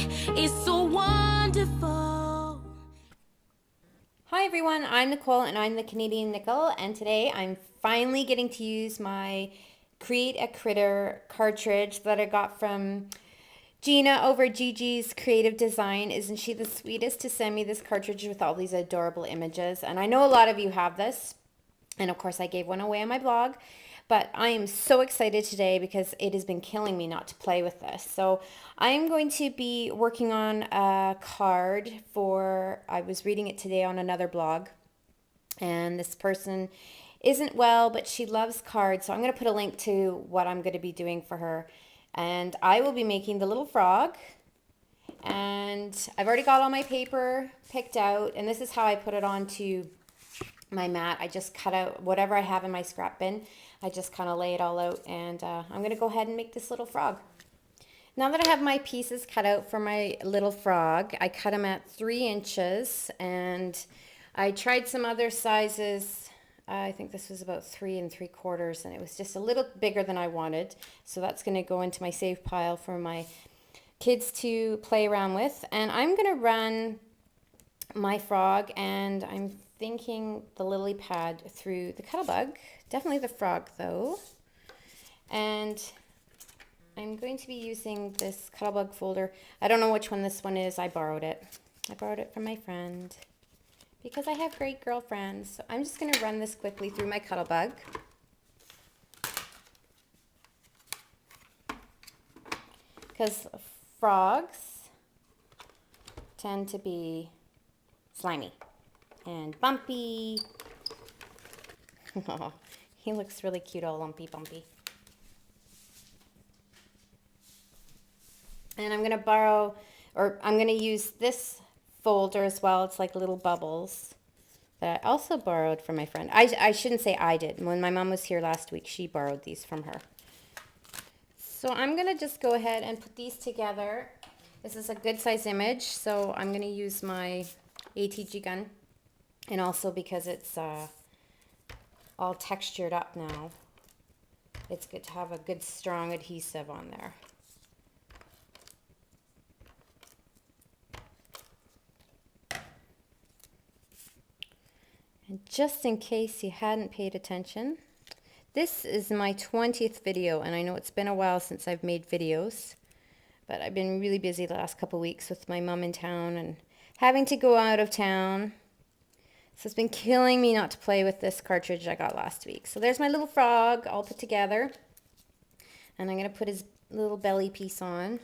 is so wonderful. Hi everyone, I'm Nicole and I'm the Canadian Nickel, and today I'm finally getting to use my Create a Critter cartridge that I got from Gina over Gigi's Creative Design. Isn't she the sweetest to send me this cartridge with all these adorable images? And I know a lot of you have this, and of course I gave one away on my blog. But I am so excited today because it has been killing me not to play with this. So I'm going to be working on a card for, I was reading it today on another blog, and this person isn't well, but she loves cards. So I'm going to put a link to what I'm going to be doing for her. And I will be making the little frog. And I've already got all my paper picked out, and this is how I put it onto my mat. I just cut out whatever I have in my scrap bin. I just kind of lay it all out, and I'm going to go ahead and make this little frog. Now that I have my pieces cut out for my little frog, I cut them at 3 inches, and I tried some other sizes. I think this was about 3 3/4, and it was just a little bigger than I wanted. So that's going to go into my save pile for my kids to play around with. And I'm going to run my frog, and I'm thinking the lily pad through the Cuttlebug. Definitely the frog though. And I'm going to be using this Cuttlebug folder. I don't know which one this one is. I borrowed it. I borrowed it from my friend because I have great girlfriends. So I'm just going to run this quickly through my Cuttlebug. Because frogs tend to be slimy and bumpy. He looks really cute, all lumpy bumpy. And I'm going to borrow, or I'm going to use this folder as well. It's like little bubbles that I also borrowed from my friend. I shouldn't say I did. When my mom was here last week, she borrowed these from her. So I'm going to just go ahead and put these together. This is a good size image, so I'm going to use my ATG gun. And also because it's all textured up now, it's good to have a good strong adhesive on there. And just in case you hadn't paid attention, this is my 20th video, and I know it's been a while since I've made videos, but I've been really busy the last couple weeks with my mom in town and having to go out of town. So it's been killing me not to play with this cartridge I got last week. So there's my little frog all put together. And I'm going to put his little belly piece on.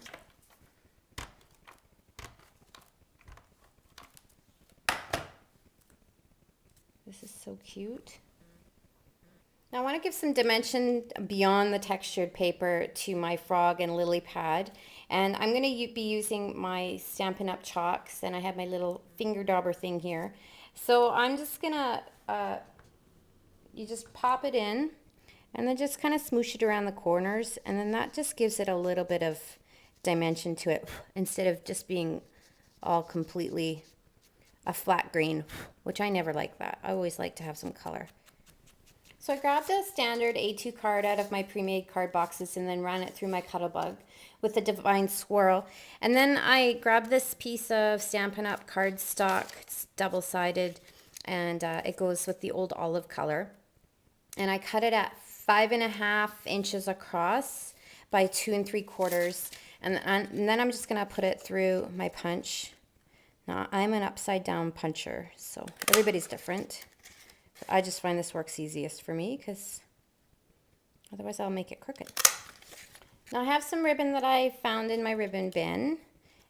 This is so cute. Now I want to give some dimension beyond the textured paper to my frog and lily pad. And I'm going to be using my Stampin' Up! Chalks, and I have my little finger dauber thing here. So I'm just going to, you just pop it in and then just kind of smoosh it around the corners, and then that just gives it a little bit of dimension to it instead of just being all completely a flat green, which I never like that. I always like to have some color. So I grabbed a standard A2 card out of my pre-made card boxes and then ran it through my Cuttlebug with the Divine Swirl. And then I grabbed this piece of Stampin' Up! Cardstock. It's double-sided, and it goes with the old olive color. And I cut it at 5.5 inches across by 2 3/4. And then I'm just going to put it through my punch. Now, I'm an upside-down puncher, so everybody's different. I just find this works easiest for me because otherwise I'll make it crooked. Now I have some ribbon that I found in my ribbon bin,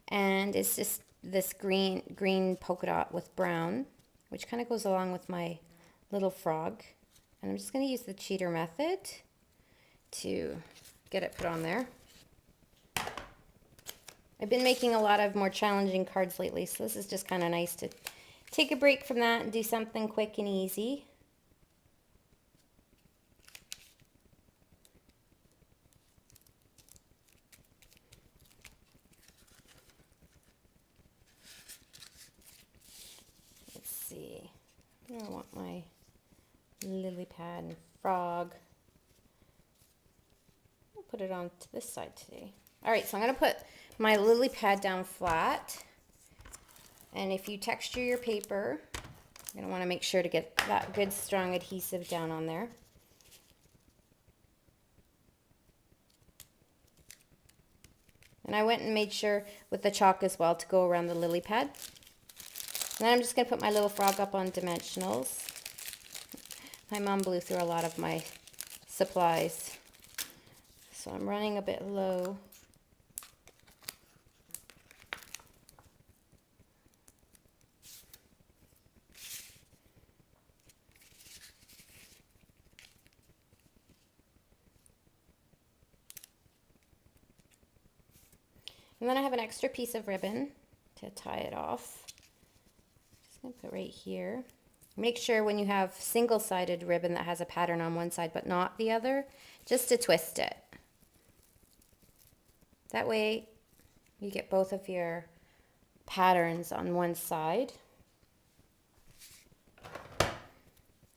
and it's just this green polka dot with brown, which kind of goes along with my little frog. And I'm just going to use the cheater method to get it put on there. I've been making a lot of more challenging cards lately, so this is just kind of nice to take a break from that and do something quick and easy. Let's see. I want my lily pad and frog. I'll put it on to this side today. All right, so I'm gonna put my lily pad down flat. And if you texture your paper, you're gonna wanna make sure to get that good strong adhesive down on there. And I went and made sure with the chalk as well to go around the lily pad. And then I'm just gonna put my little frog up on dimensionals. My mom blew through a lot of my supplies, so I'm running a bit low. And then I have an extra piece of ribbon to tie it off. Just gonna put right here. Make sure when you have single-sided ribbon that has a pattern on one side but not the other, just to twist it. That way you get both of your patterns on one side.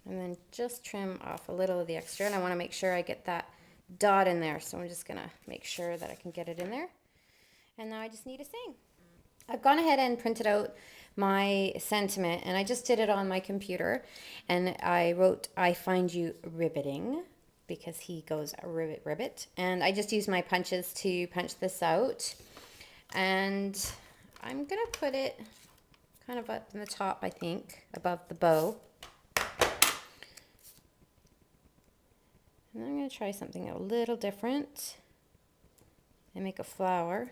And then just trim off a little of the extra, and I want to make sure I get that dot in there, so I'm just gonna make sure that I can get it in there. And now I just need to sing. I've gone ahead and printed out my sentiment, and I just did it on my computer, and I wrote, "I find you ribbiting," because he goes ribbit, ribbit. And I just used my punches to punch this out. And I'm gonna put it kind of up in the top, I think, above the bow. And then I'm gonna try something a little different and make a flower.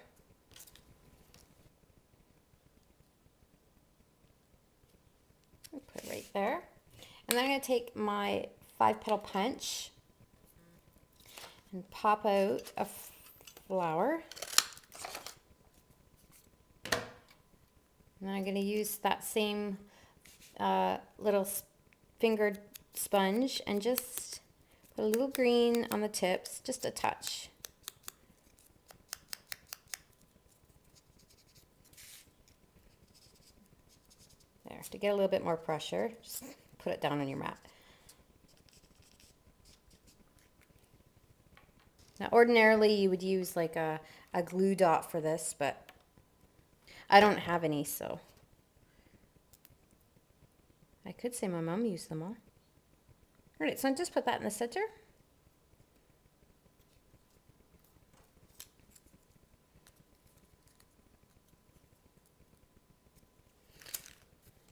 Put it right there. And then I'm going to take my 5-petal punch and pop out a flower. And then I'm going to use that same little fingered sponge and just put a little green on the tips, just a touch. There, to get a little bit more pressure, just put it down on your mat. Now, ordinarily you would use like a glue dot for this, but I don't have any, so I could say my mom used them all. All right, so I just put that in the center.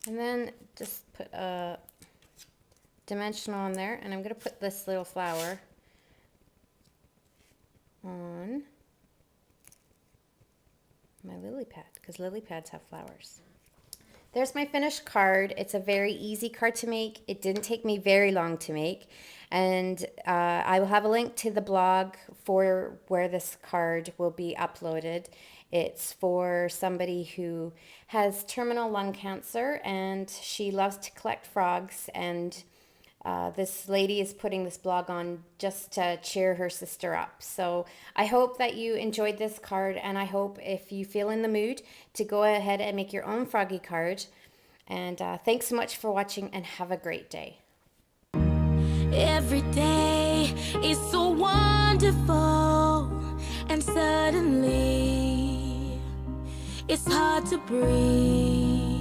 And then just put a dimensional on there, and I'm going to put this little flower on my lily pad, because lily pads have flowers. There's my finished card. It's a very easy card to make. It didn't take me very long to make, and I will have a link to the blog for where this card will be uploaded. It's for somebody who has terminal lung cancer, and she loves to collect frogs, and this lady is putting this blog on just to cheer her sister up. So I hope that you enjoyed this card, and I hope if you feel in the mood to go ahead and make your own froggy card. And thanks so much for watching, and have a great day. Every day is so wonderful, and suddenly it's hard to breathe.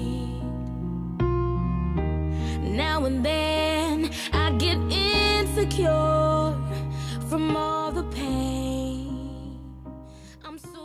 Now and then I get insecure from all the pain. I'm so